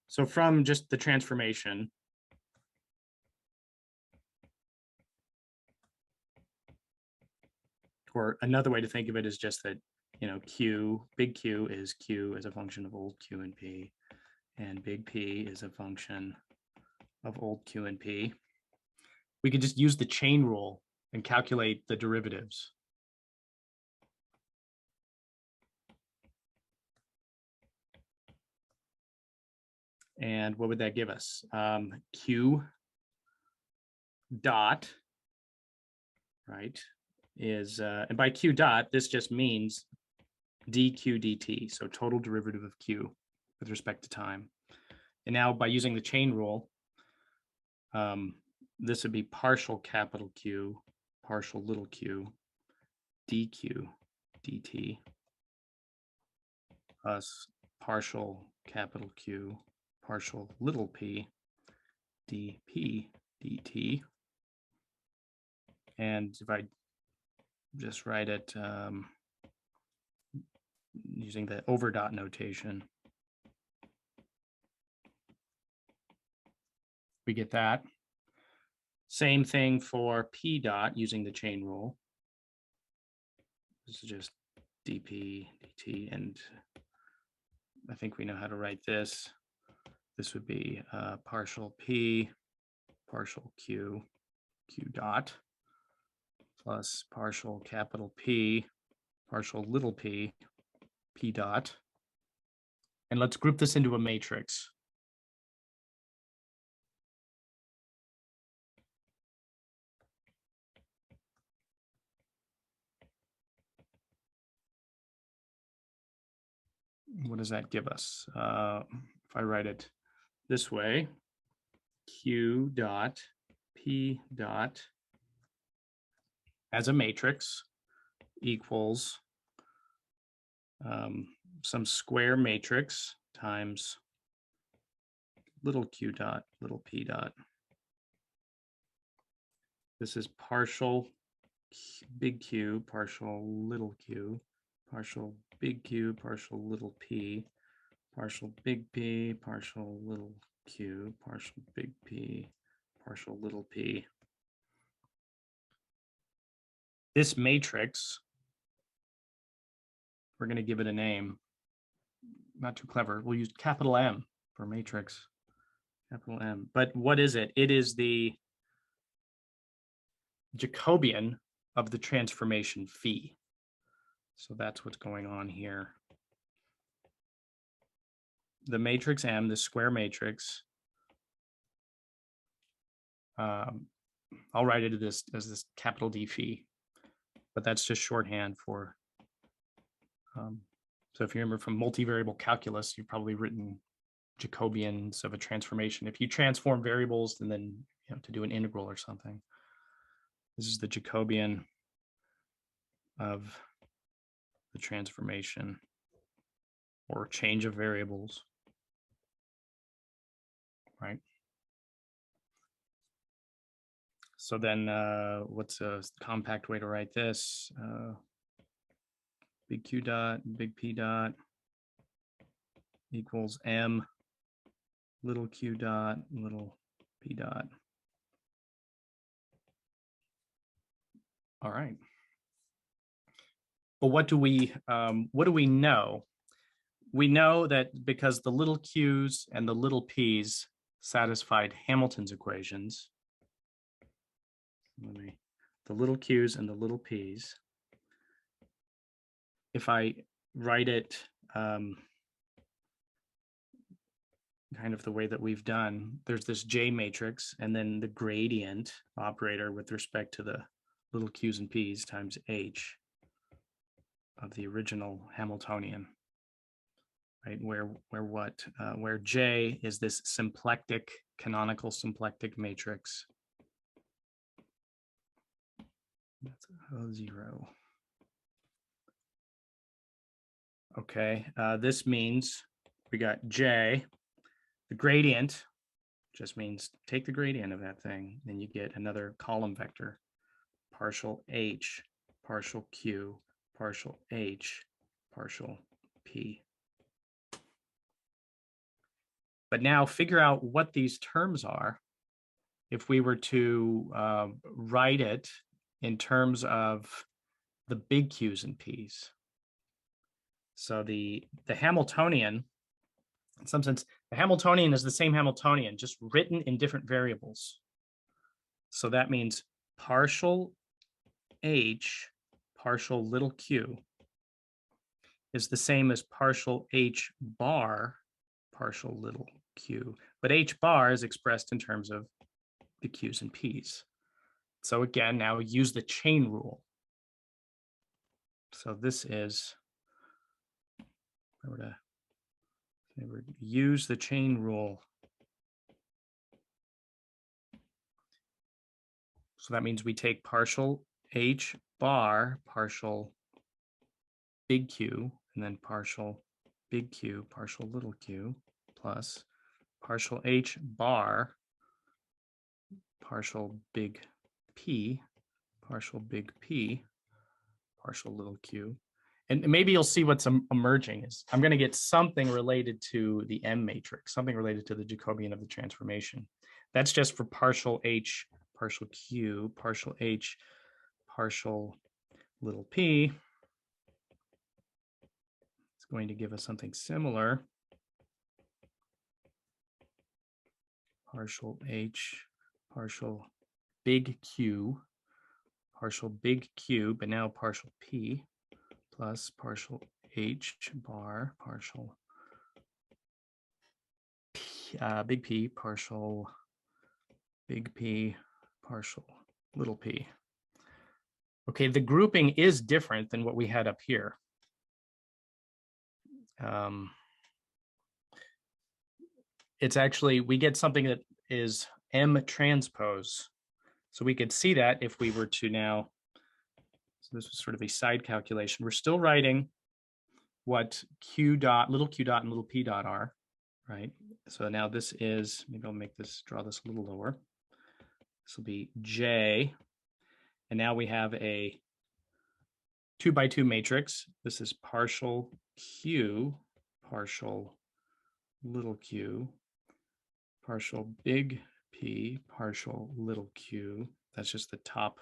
Speaker 1: So from just the transformation, or another way to think of it is just that, you know, Q, big Q is a function of old Q and P, and big P is a function of old Q and P. We could just use the chain rule and calculate the derivatives. And what would that give us? Q dot, right, is, and by q dot, this just means dq dt, so total derivative of q with respect to time. And now by using the chain rule, this would be partial capital Q, partial little q, dq dt, plus partial capital Q, partial little p, dp dt. And if I just write it using the over dot notation, we get that. Same thing for p dot using the chain rule. This is just dp dt, and I think we know how to write this. This would be partial p, partial q, q dot, plus partial capital P, partial little p, p dot. And let's group this into a matrix. What does that give us? If I write it this way, q dot p dot as a matrix equals some square matrix times little q dot, little p dot. This is partial big Q, partial little q, partial big Q, partial little p, partial big P, partial little q, partial big P, partial little p. This matrix, we're going to give it a name. Not too clever. We'll use capital M for matrix. Capital M. But what is it? It is the Jacobian of the transformation phi. So that's what's going on here. The matrix M, the square matrix, I'll write it as this capital D phi, but that's just shorthand for, so if you remember from multivariable calculus, you've probably written Jacobians of a transformation. If you transform variables and then to do an integral or something, this is the Jacobian of the transformation or change of variables, right? So then what's a compact way to write this? Big Q dot, big P dot equals M, little q dot, little p dot. All right. But what do we know? We know that because the little q's and the little p's satisfied Hamilton's equations, the little q's and the little p's, if I write it kind of the way that we've done, there's this J matrix and then the gradient operator with respect to the little q's and p's times H of the original Hamiltonian, right? Where J is this symplectic, canonical symplectic matrix. That's a 0. Okay, this means we got J, the gradient just means take the gradient of that thing, then you get another column vector, partial H, partial Q, partial H, partial P. But now figure out what these terms are if we were to write it in terms of the big Q's and P's. So the Hamiltonian, in some sense, the Hamiltonian is the same Hamiltonian, just written in different variables. So that means partial H, partial little q, is the same as partial H bar, partial little q. But H bar is expressed in terms of the Q's and P's. So again, now use the chain rule. So this is, use the chain rule. So that means we take partial H bar, partial big Q, and then partial big Q, partial little q, plus partial H bar, partial big P, partial big P, partial little q. And maybe you'll see what's emerging is I'm going to get something related to the M matrix, something related to the Jacobian of the transformation. That's just for partial H, partial Q, partial H, partial little p. It's going to give us something similar. Partial H, partial big Q, partial big Q, but now partial P, plus partial H bar, partial P, big P, partial big P, partial little p. Okay, the grouping is different than what we had up here. It's actually, we get something that is M transpose. So we could see that if we were to now, so this was sort of a side calculation. We're still writing what Q dot, little q dot and little p dot are, right? So now this is, maybe I'll make this, draw this a little lower. This will be J. And now we have a 2x2 matrix. This is partial Q, partial little q, partial big P, partial little q. That's just the top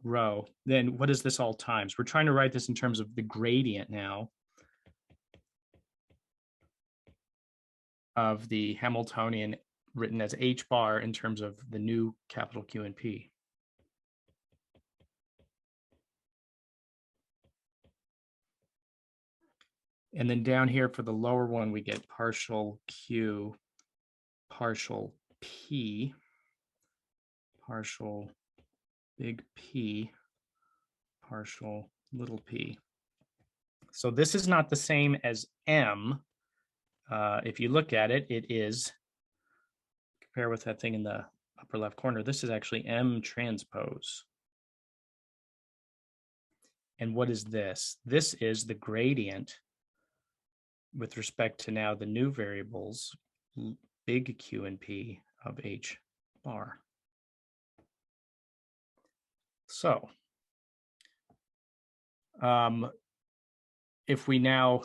Speaker 1: row. Then what is this all times? We're trying to write this in terms of the gradient now of the Hamiltonian written as H bar in terms of the new capital Q and P. And then down here for the lower one, we get partial Q, partial P, partial big P, partial little p. So this is not the same as M. If you look at it, it is, compare with that thing in the upper left corner, this is actually M transpose. And what is this? This is the gradient with respect to now the new variables, big Q and P of H bar. So if we now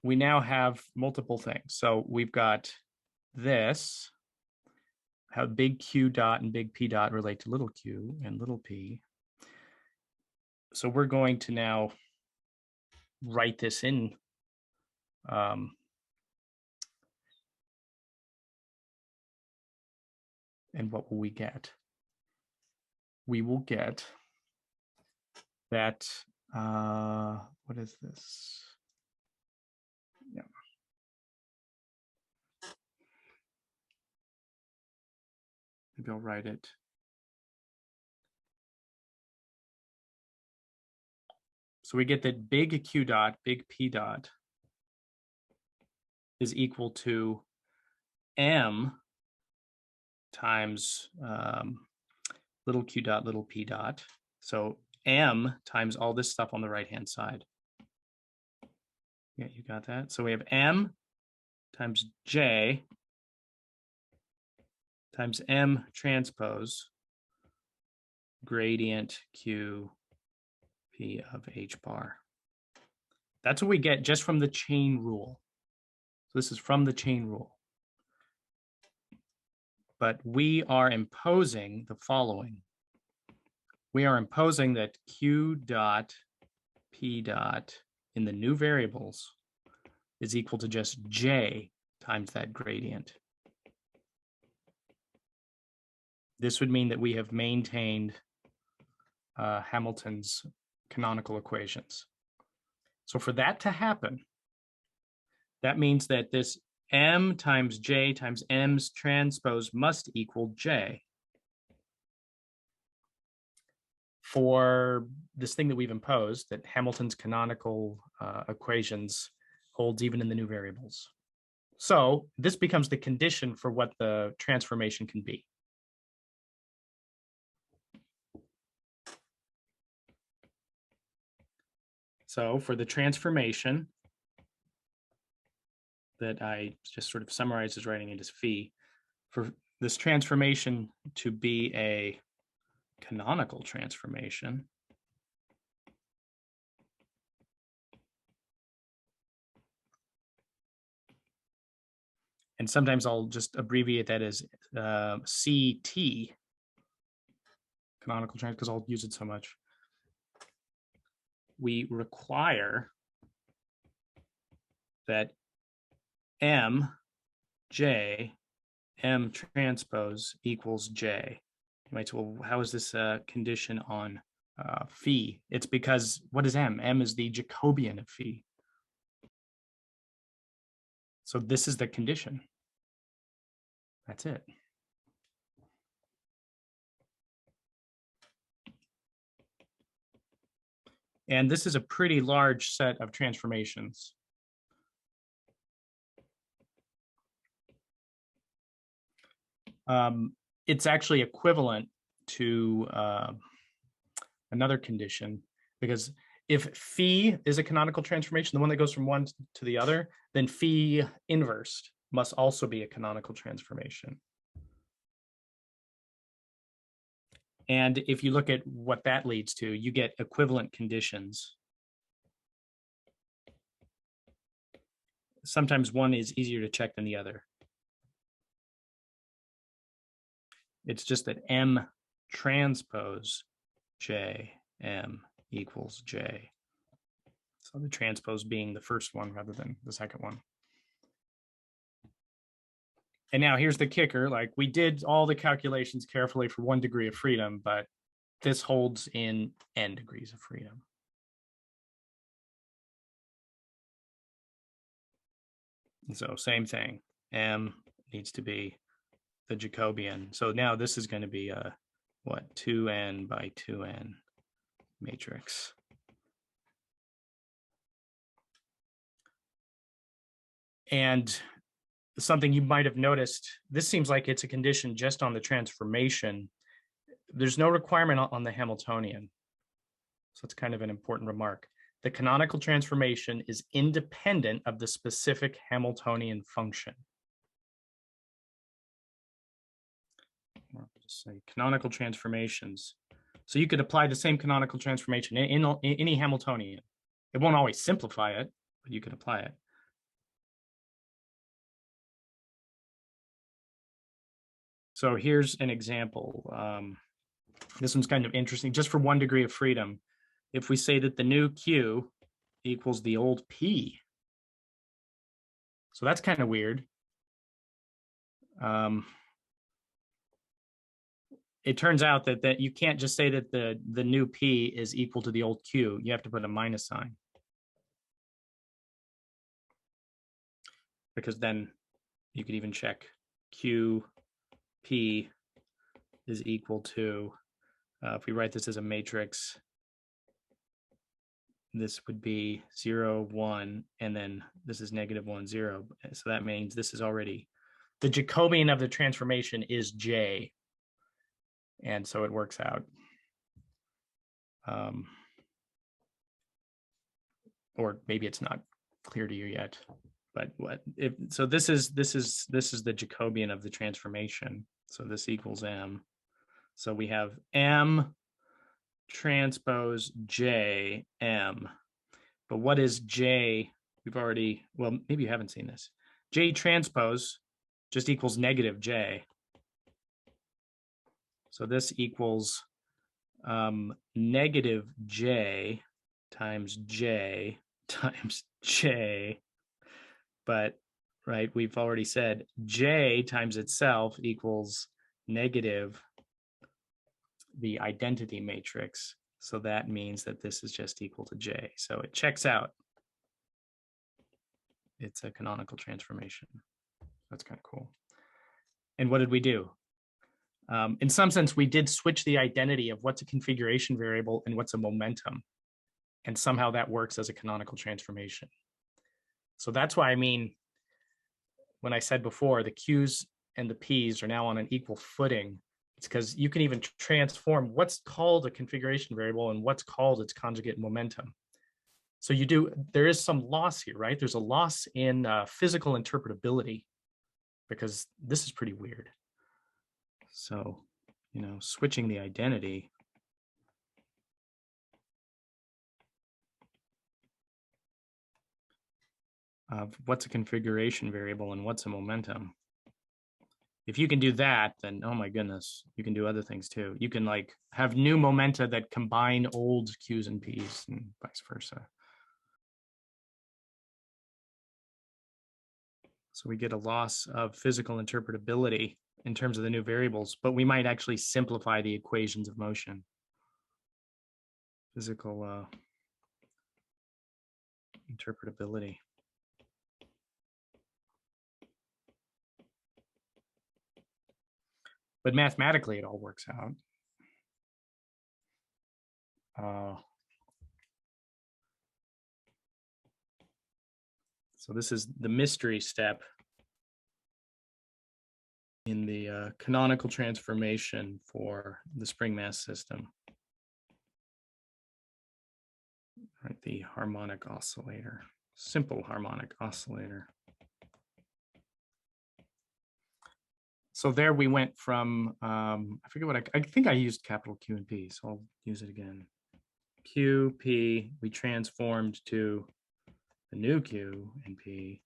Speaker 1: have multiple things. So we've got this, how big Q dot and big P dot relate to little q and little p. So we're going to now write this in and what will we get? We will get that, what is this? Yeah. Maybe I'll write it. So we get that big Q dot, big P dot is equal to M times little q dot, little p dot. So M times all this stuff on the right-hand side. Yeah, you got that? So we have M times J times M transpose gradient Q P of H bar. That's what we get just from the chain rule. So this is from the chain rule. But we are imposing the following. We are imposing that Q dot P dot in the new variables is equal to just J times that gradient. This would mean that we have maintained Hamilton's canonical equations. So for that to happen, that means that this M times J times M's transpose must equal J. for this thing that we've imposed, that Hamilton's canonical equations holds even in the new variables. So this becomes the condition for what the transformation can be. So for the transformation that I just sort of summarized as writing it as phi, for this transformation to be a canonical transformation, and sometimes I'll just abbreviate that as CT, canonical transformation, because I'll use it so much. We require that MJ M transpose equals J. You might say, well, how is this a condition on phi? It's because, what is M? M is the Jacobian of phi. So this is the condition. That's it. And this is a pretty large set of transformations. It's actually equivalent to another condition, because if phi is a canonical transformation, the one that goes from one to the other, then phi inversed must also be a canonical transformation. And if you look at what that leads to, you get equivalent conditions. Sometimes one is easier to check than the other. It's just that M transpose J M equals J. So the transpose being the first one rather than the second one. And now here's the kicker, like we did all the calculations carefully for 1 degree of freedom, but this holds in n degrees of freedom. And so same thing, M needs to be the Jacobian. So now this is going to be a, what, 2n by 2n matrix. And something you might have noticed, this seems like it's a condition just on the transformation. There's no requirement on the Hamiltonian. So it's kind of an important remark. The canonical transformation is independent of the specific Hamiltonian function. I'll just say canonical transformations. So you could apply the same canonical transformation in any Hamiltonian. It won't always simplify it, but you could apply it. So here's an example. This one's kind of interesting, just for 1 degree of freedom. If we say that the new Q equals the old P. So that's kind of weird. It turns out that you can't just say that the new P is equal to the old Q. You have to put a minus sign. Because then you could even check Q P is equal to, if we write this as a matrix, this would be 0, 1, and then this is -1, 0. So that means this is already, the Jacobian of the transformation is J. And so it works out. Or maybe it's not clear to you yet. But what if, so this is the Jacobian of the transformation. So this equals M. So we have M transpose J M. But what is J? We've already, well, maybe you haven't seen this. J transpose just equals -J. So this equals -J times J times J. But, right, we've already said J times itself equals negative the identity matrix. So that means that this is just equal to J. So it checks out. It's a canonical transformation. That's kind of cool. And what did we do? In some sense, we did switch the identity of what's a configuration variable and what's a momentum. And somehow that works as a canonical transformation. So that's why I mean, when I said before, the Q's and the P's are now on an equal footing, it's because you can even transform what's called a configuration variable and what's called its conjugate momentum. So there is some loss here, right? There's a loss in physical interpretability because this is pretty weird. So, switching the identity of what's a configuration variable and what's a momentum. If you can do that, then, oh my goodness, you can do other things too. You can like have new momenta that combine old Q's and P's and vice versa. So we get a loss of physical interpretability in terms of the new variables, but we might actually simplify the equations of motion. Physical interpretability. But mathematically, it all works out. So this is the mystery step in the canonical transformation for the spring mass system. Right, the harmonic oscillator, simple harmonic oscillator. So there we went from, I forget what I think I used capital Q and P, so I'll use it again. Q, P, we transformed to the new Q and P,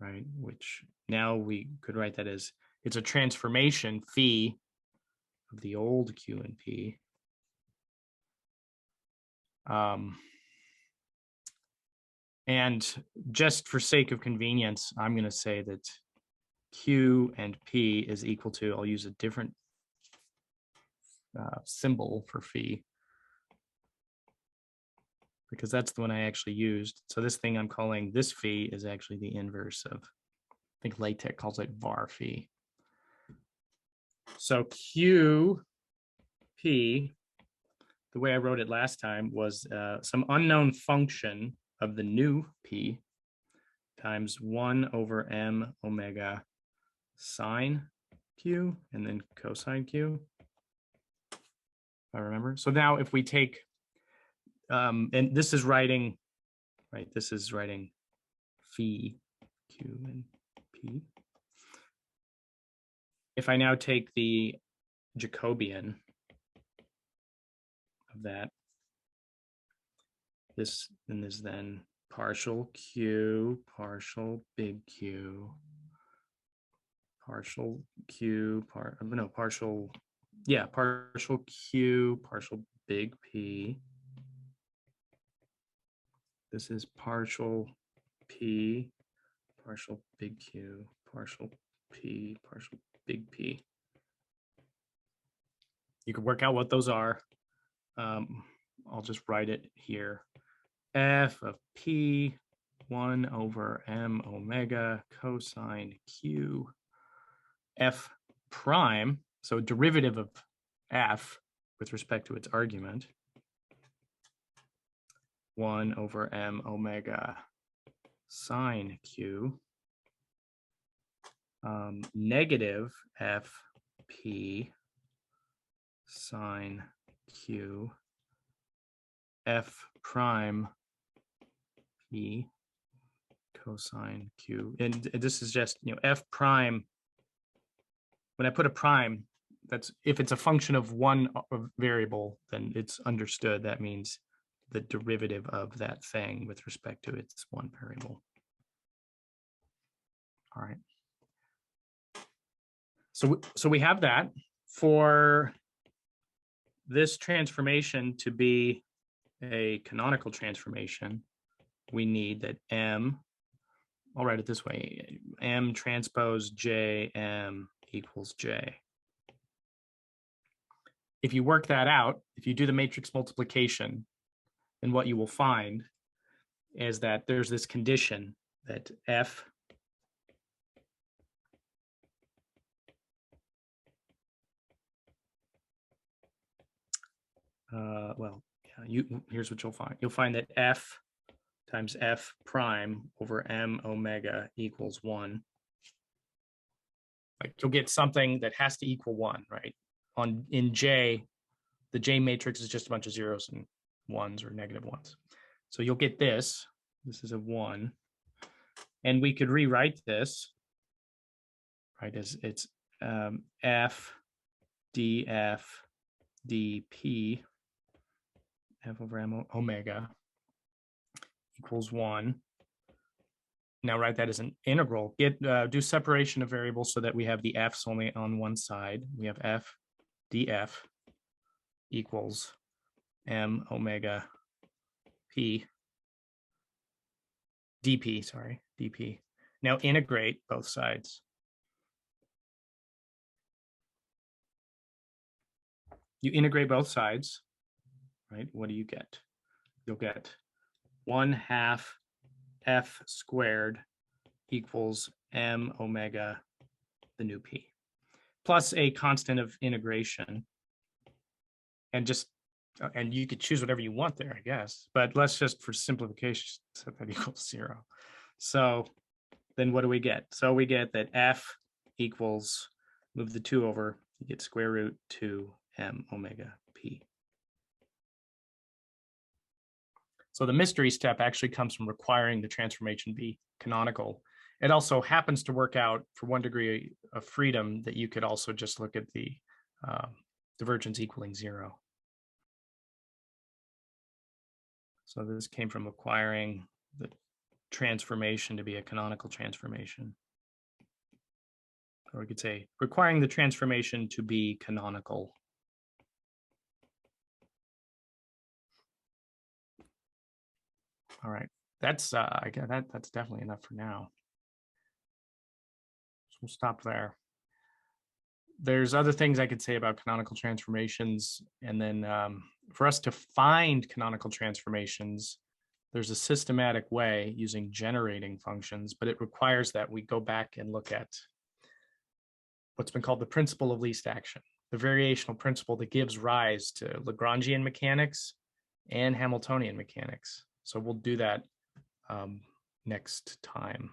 Speaker 1: right? Which now we could write that as, it's a transformation phi of the old Q and P. And just for sake of convenience, I'm going to say that Q and P is equal to, I'll use a different symbol for phi, because that's the one I actually used. So this thing I'm calling this phi is actually the inverse of, I think LaTeX calls it var phi. So Q, P, the way I wrote it last time was some unknown function of the new P times 1 over m omega sine Q and then cosine Q, if I remember. So now if we take, and this is writing, right, this is writing phi Q and P. If I now take the Jacobian of that, this is then partial Q, partial big Q, partial Q, partial Q, partial big P. This is partial P, partial big Q, partial P, partial big P. You can work out what those are. I'll just write it here. F of P, 1 over m omega cosine Q, F prime, so derivative of F with respect to its argument, 1 over m omega sine Q, negative F P sine Q, F prime P cosine Q. And this is just, F prime. When I put a prime, that's if it's a function of one variable, then it's understood. That means the derivative of that thing with respect to its one variable. All right. So we have that. For this transformation to be a canonical transformation, we need that M, I'll write it this way, M transpose JM equals J. If you work that out, if you do the matrix multiplication, then what you will find is that there's this condition that F well, yeah, here's what you'll find. You'll find that F times F prime over M omega equals 1. Like you'll get something that has to equal 1, right? In J, the J matrix is just a bunch of zeros and ones or negative ones. So you'll get this. This is a 1. And we could rewrite this, right, as it's F dF dP F over M omega equals 1. Now write that as an integral. Do separation of variables so that we have the f's only on one side. We have F dF equals M omega P dP, sorry, dP. Now integrate both sides. You integrate both sides, right? What do you get? You'll get 1/2 F squared equals M omega, the new P, plus a constant of integration. And you could choose whatever you want there, I guess, but let's just, for simplification, set that equals 0. So then what do we get? So we get that F equals, move the 2 over, you get square root 2 M omega P. So the mystery step actually comes from requiring the transformation be canonical. It also happens to work out for 1 degree of freedom that you could also just look at the divergence equaling 0. So this came from acquiring the transformation to be a canonical transformation. Or we could say requiring the transformation to be canonical. All right, that's that's definitely enough for now. So we'll stop there. There's other things I could say about canonical transformations, and then for us to find canonical transformations, there's a systematic way using generating functions, but it requires that we go back and look at what's been called the principle of least action, the variational principle that gives rise to Lagrangian mechanics and Hamiltonian mechanics. So we'll do that next time.